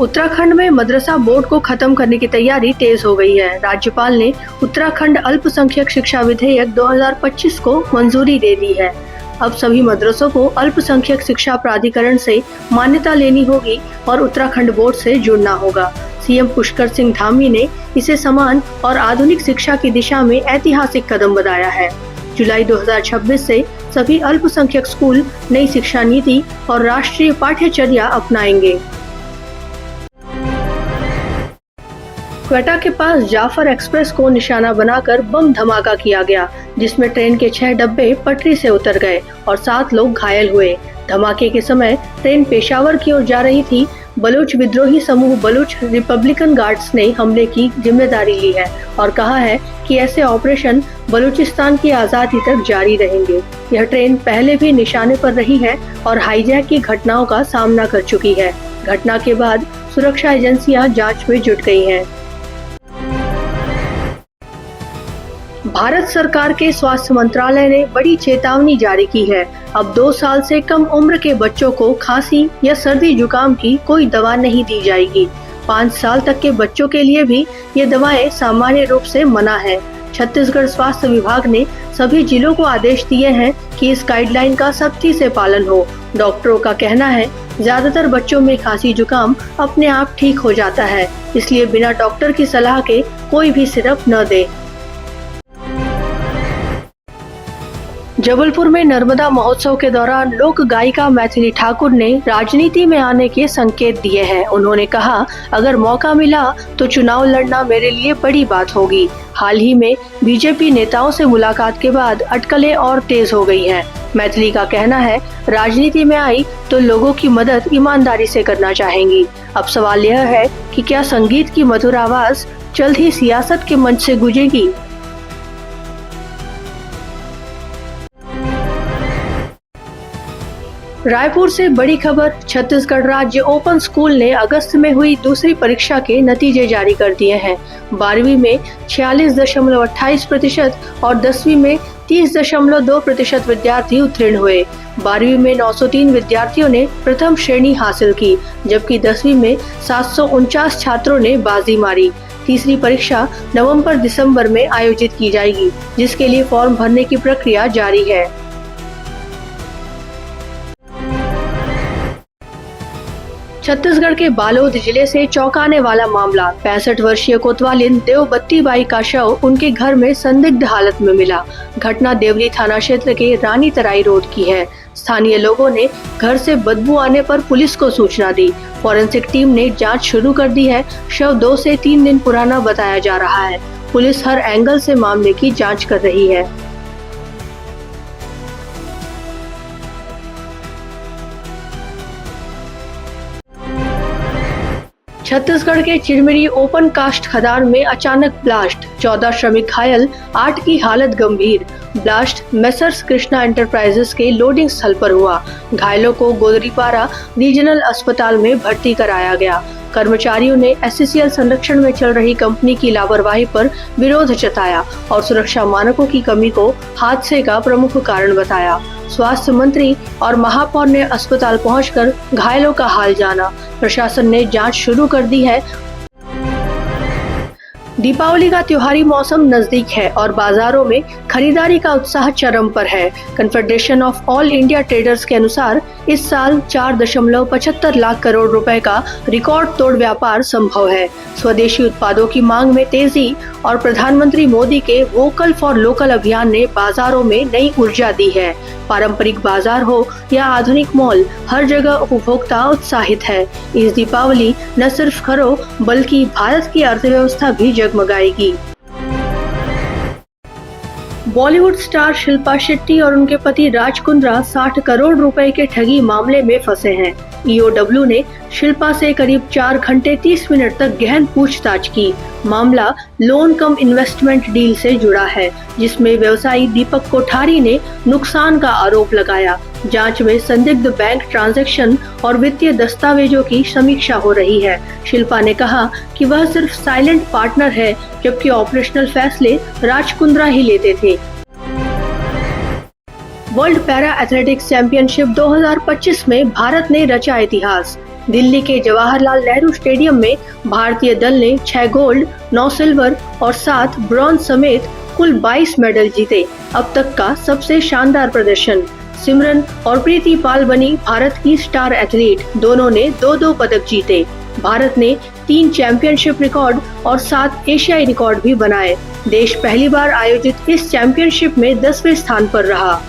उत्तराखंड में मदरसा बोर्ड को खत्म करने की तैयारी तेज हो गई है। राज्यपाल ने उत्तराखंड अल्पसंख्यक शिक्षा विधेयक 2025 को मंजूरी दे दी है। अब सभी मदरसों को अल्पसंख्यक शिक्षा प्राधिकरण से मान्यता लेनी होगी और उत्तराखंड बोर्ड से जुड़ना होगा। सीएम पुष्कर सिंह धामी ने इसे समान और आधुनिक शिक्षा की दिशा में ऐतिहासिक कदम बताया है। जुलाई 2026 से सभी अल्पसंख्यक स्कूल नई शिक्षा नीति और राष्ट्रीय पाठ्यचर्या अपनाएंगे। क्वेटा के पास जाफर एक्सप्रेस को निशाना बनाकर बम धमाका किया गया, जिसमें ट्रेन के 6 डब्बे पटरी से उतर गए और 7 लोग घायल हुए। धमाके के समय ट्रेन पेशावर की ओर जा रही थी। बलूच विद्रोही समूह बलूच रिपब्लिकन गार्ड्स ने हमले की जिम्मेदारी ली है और कहा है कि ऐसे ऑपरेशन बलूचिस्तान की आजादी तक जारी रहेंगे। यह ट्रेन पहले भी निशाने पर रही है और हाईजैक की घटनाओं का सामना कर चुकी है। घटना के बाद सुरक्षा एजेंसियां जांच में जुट गई हैं। भारत सरकार के स्वास्थ्य मंत्रालय ने बड़ी चेतावनी जारी की है। अब 2 साल से कम उम्र के बच्चों को खांसी या सर्दी जुकाम की कोई दवा नहीं दी जाएगी। 5 साल तक के बच्चों के लिए भी ये दवाएं सामान्य रूप से मना है। छत्तीसगढ़ स्वास्थ्य विभाग ने सभी जिलों को आदेश दिए हैं कि इस गाइडलाइन का सख्ती से पालन हो। डॉक्टरों का कहना है, ज्यादातर बच्चों में खांसी जुकाम अपने आप ठीक हो जाता है, इसलिए बिना डॉक्टर की सलाह के कोई भी सिरप न दे। जबलपुर में नर्मदा महोत्सव के दौरान लोक गायिका मैथिली ठाकुर ने राजनीति में आने के संकेत दिए हैं। उन्होंने कहा, अगर मौका मिला तो चुनाव लड़ना मेरे लिए बड़ी बात होगी। हाल ही में बीजेपी नेताओं से मुलाकात के बाद अटकलें और तेज हो गई हैं। मैथिली का कहना है, राजनीति में आई तो लोगों की मदद ईमानदारी से करना चाहेंगी। अब सवाल यह है कि क्या संगीत की मधुर आवाज जल्द ही सियासत के मंच से गूंजेगी। रायपुर से बड़ी खबर। छत्तीसगढ़ राज्य ओपन स्कूल ने अगस्त में हुई दूसरी परीक्षा के नतीजे जारी कर दिए हैं। 12वीं में 46.28% और 10वीं में 30.2% विद्यार्थी उत्तीर्ण हुए। 12वीं में 903 विद्यार्थियों ने प्रथम श्रेणी हासिल की, जबकि 10वीं में 749 छात्रों ने बाजी मारी। तीसरी परीक्षा नवंबर-दिसंबर में आयोजित की जाएगी, जिसके लिए फॉर्म भरने की प्रक्रिया जारी है। छत्तीसगढ़ के बालोद जिले से चौंकाने वाला मामला। 65 वर्षीय कोतवालिन देवबत्ती बाई का शव उनके घर में संदिग्ध हालत में मिला। घटना देवली थाना क्षेत्र के रानी तराई रोड की है। स्थानीय लोगों ने घर से बदबू आने पर पुलिस को सूचना दी। फॉरेंसिक टीम ने जांच शुरू कर दी है। शव 2 से 3 दिन पुराना बताया जा रहा है। पुलिस हर एंगल से मामले की जाँच कर रही है। छत्तीसगढ़ के चिरमिरी ओपन कास्ट खदान में अचानक ब्लास्ट, 14 श्रमिक घायल, 8 की हालत गंभीर। ब्लास्ट मेसर्स कृष्णा एंटरप्राइजेस के लोडिंग स्थल पर हुआ। घायलों को गोदरीपारा रीजनल अस्पताल में भर्ती कराया गया। कर्मचारियों ने एससीसीएल संरक्षण में चल रही कंपनी की लापरवाही पर विरोध जताया और सुरक्षा मानकों की कमी को हादसे का प्रमुख कारण बताया। स्वास्थ्य मंत्री और महापौर ने अस्पताल पहुंचकर घायलों का हाल जाना। प्रशासन ने जांच शुरू कर दी है। दीपावली का त्योहारी मौसम नजदीक है और बाजारों में खरीदारी का उत्साह चरम पर है। Confederation of all India traders के अनुसार इस साल 4.75 लाख करोड़ रुपए का रिकॉर्ड तोड़ व्यापार संभव है। स्वदेशी उत्पादों की मांग में तेजी और प्रधानमंत्री मोदी के वोकल फॉर लोकल अभियान ने बाजारों में नई ऊर्जा दी है। पारंपरिक बाजार हो या आधुनिक मॉल, हर जगह उपभोक्ता उत्साहित है। इस दीपावली न सिर्फ घरों बल्कि भारत की अर्थव्यवस्था भी जगमगाएगी। बॉलीवुड स्टार शिल्पा शेट्टी और उनके पति राज कुंद्रा 60 करोड़ रुपए के ठगी मामले में फंसे हैं। ईओडब्ल्यू ने शिल्पा से करीब 4 घंटे 30 मिनट तक गहन पूछताछ की। मामला लोन कम इन्वेस्टमेंट डील से जुड़ा है, जिसमें व्यवसायी दीपक कोठारी ने नुकसान का आरोप लगाया। जांच में संदिग्ध बैंक ट्रांजैक्शन और वित्तीय दस्तावेजों की समीक्षा हो रही है। शिल्पा ने कहा कि वह सिर्फ साइलेंट पार्टनर है, जबकि ऑपरेशनल फैसले राज कुंद्रा ही लेते थे। वर्ल्ड पैरा एथलेटिक्स चैंपियनशिप 2025 में भारत ने रचा इतिहास। दिल्ली के जवाहरलाल नेहरू स्टेडियम में भारतीय दल ने 6 गोल्ड, 9 सिल्वर और 7 ब्रॉन्ज समेत कुल 22 मेडल जीते। अब तक का सबसे शानदार प्रदर्शन। सिमरन और प्रीति पाल बनी भारत की स्टार एथलीट। दोनों ने 2-2 पदक जीते। भारत ने 3 चैंपियनशिप रिकॉर्ड और 7 एशियाई रिकॉर्ड भी बनाए। देश पहली बार आयोजित इस चैंपियनशिप में 10वें स्थान पर रहा।